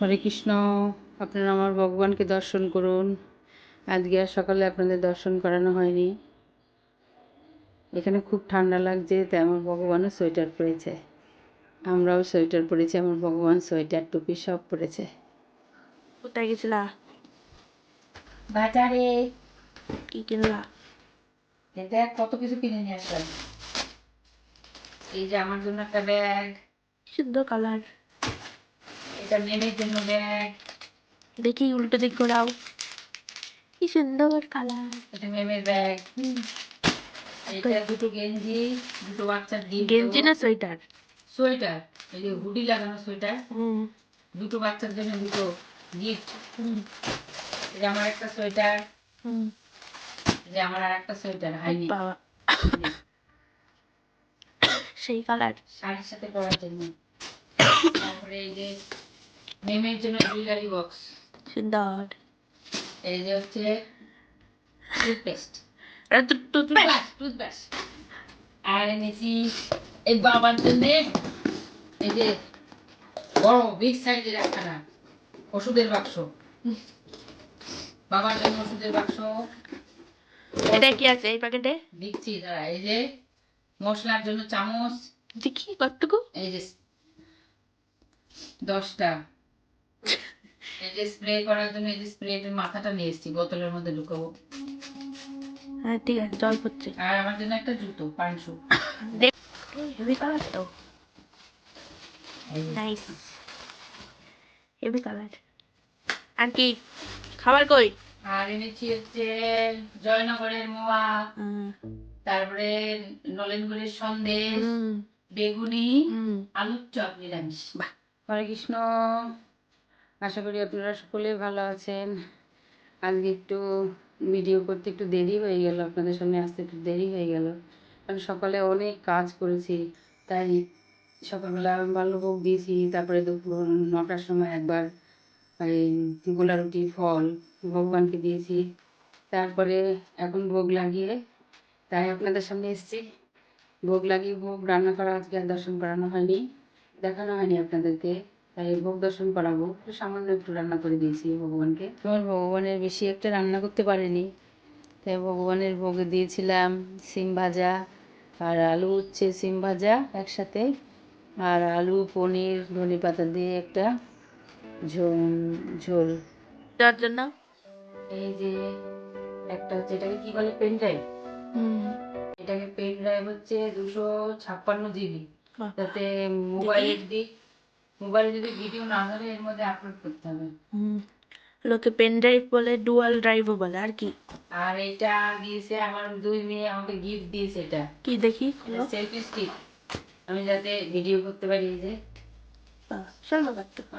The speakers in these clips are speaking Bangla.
হরে কৃষ্ণ। আপনারা আমার ভগবানকে দর্শন করুন। আজকে আর সকালে আপনাদের দর্শন করানো হয়নি। এখানে খুব ঠান্ডা লাগছে, তাই আমার ভগবানও সোয়েটার পরেছে, আমরাও সোয়েটার পরেছি। আমার ভগবান সোয়েটার টুপি সব পরেছে। কোথায় গেছিলা? বাজারে। কি কিনলা? দেখ কত কিছু কিনে নিয়ে আসলাম। এই যে আমার জন্য একটা ব্যাগ, সুন্দর কালার। এটা মেমের জন্য ব্যাগ, দেখি উল্টো দিক ঘোরাও। কি সুন্দর কালার। এটা মেমের ব্যাগ। এটা দুটো গেঞ্জি, দুটো বাচ্চার গিফট। গেঞ্জি না সোয়েটার? সোয়েটার, এই যে হুডি লাগানো সোয়েটার। হুম দুটো বাচ্চার জন্য দুটো গিফট। হুম এটা আমার একটা সোয়েটার, হুম। যে আমার আর একটা সোয়েটার হয়নি, বাবা, সেই কালার। শাড়ির সাথে পরার জন্য। তারপরে এই যে মেমের জন্য জুয়েলারি বক্স। সুন্দর। এই যে হচ্ছে টুথপেস্ট, টুথপেস্ট। টুথপেস্ট। আর এনেছি এই বাবার জন্য এই যে বড় বিগ সাইজের একখানা ওষুধের বাক্স। বাবার জন্য ওষুধের বাক্স। এটা কি আছে এই প্যাকেটে? দিচ্ছি দাঁড়া। এই যে মশলার জন্য চামচ, দেখি কতটুকু। এই যে 10টা। এই যে স্প্রে করার জন্য এই যে স্প্রের মাথাটা নিয়ে এসেছি, বোতলের মধ্যে ঢুকাবো। হ্যাঁ ঠিক আছে, জল পড়ছে। আর আমার জন্য একটা জুতো, পান শু। দেখ, হেভি কালার তো। Nice, heavy colour. আর কি খাবার কই? আর এনেছি হচ্ছে জয়নগরের মোয়া, তারপরে নলেনগুড়ের সন্দেশ, বেগুনি, আলুর চপ নিরামিষ। বাহ। হরে কৃষ্ণ। আশা করি আপনারা সকলে ভালো আছেন। আজকে একটু ভিডিও করতে একটু দেরি হয়ে গেল, আপনাদের সামনে আসতে একটু দেরি হয়ে গেল, কারণ সকালে অনেক কাজ করেছি। তাই সকালবেলা বাল্যভোগ দিয়েছি, তারপরে দুপুর 9টার সময় একবার এই গোলা রুটি ফল ভগবানকে দিয়েছি। তারপরে এখন ভোগ লাগিয়ে, তাই আপনাদের সামনে এসেছি। ভোগ লাগিয়ে ভোগ রান্না করা আজকে আর দর্শন করানো হয়নি, দেখানো হয়নি আপনাদেরকে, তাই ভোগ দর্শন করাবো। সামান্য একটু রান্না করে দিয়েছি ভগবানকে। আমার ভগবানের বেশি একটা রান্না করতে পারিনি, তাই ভগবানের ভোগে দিয়েছিলাম সিম ভাজা আর আলু উচ্ছে সিম ভাজা একসাথে, আর আলু পনির ধনে পাতা দিয়ে একটা ঝোল। যার জন্য এই যে একটা হচ্ছে, এটাকে কি বলে, পেন ড্রাইভ। এটাকে পেন ড্রাইভ হচ্ছে 256 GB, যাতে মোবাইলে যদি ভিডিও না ধরে এর মধ্যে আপলোড করতে হবে। লোকে পেন ড্রাইভ বলে, ডুয়াল ড্রাইভও বলে। আর কি? আর এটা দিয়েছে আমার দুই মেয়ে, আমাকে গিফট দিয়েছে। এটা কি দেখি? সেলফি স্টিক, আমি যাতে ভিডিও করতে পারি। এই যে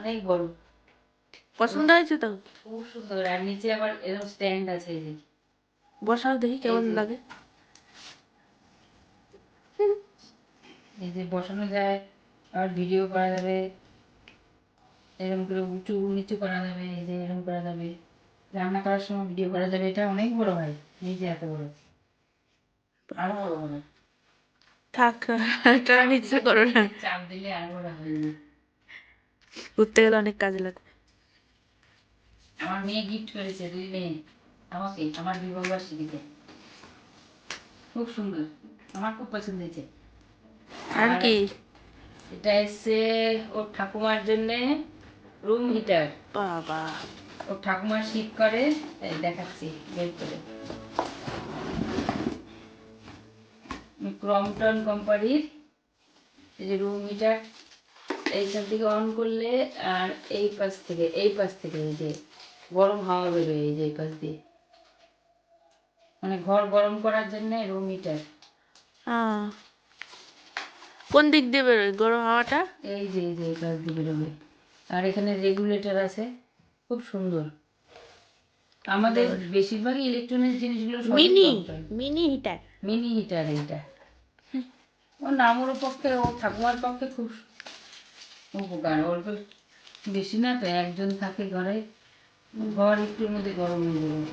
অনেক বড়, পছন্দ হয়েছে তো? খুব সুন্দর। আর নিচে আবার এরকম স্ট্যান্ড আছে, এই যে বসাও দেখি কেমন লাগে। এই যে বসানো যায়, আর ভিডিও করা যাবে, এরকম করে উঁচু নিচু করা যাবে, এই যে এরকম করা যাবে, রান্না করার সময় ভিডিও করা যাবে। এটা অনেক বড় ভাই, এই যে এত বড়, আরো বড় বড়। থাক, এটা ইচ্ছা করো না। চাপ দিলে আরো বড় হয়ে যাবে। ঘুরতে গেলে অনেক কাজে লাগবে। আমার মেয়ে গিফট করেছে, দুই মেয়ে আমাকে, আমার বিবাহবার্ষিকীতে। খুব সুন্দর, আমার খুব পছন্দ হয়েছে। আর কি? এটা এসছে ওর ঠাকুমার জন্য রুম হিটার। বাবা, ওর ঠাকুমা শীত করে, তাই দেখাচ্ছি বের করে। ক্রমটন কোম্পানির এই যে রুম হিটার, এইখান থেকে অন করলে আর এই পাশ থেকে এই যে গরম হাওয়া বেরোয়, এই যে এই পাশ দিয়ে, মানে ঘর গরম করার জন্য রুম হিটার। কোন দিক দিয়ে বেরোয় গরম হাওয়াটা? এই যে এই পাশ দিয়ে বেরোবে। আর এখানে রেগুলেটর আছে, খুব সুন্দর। আমাদের বেশিরভাগই ইলেকট্রনিক্স জিনিসগুলো মিনি হিটার। Mini heater. এইটা ওর নামর পক্ষে, ও ঠাকুমার পক্ষে খুব উপকার। ওর বেশি না তো, একজন থাকে ঘরে, ঘর একটুর মধ্যে গরম হয়ে যাবে।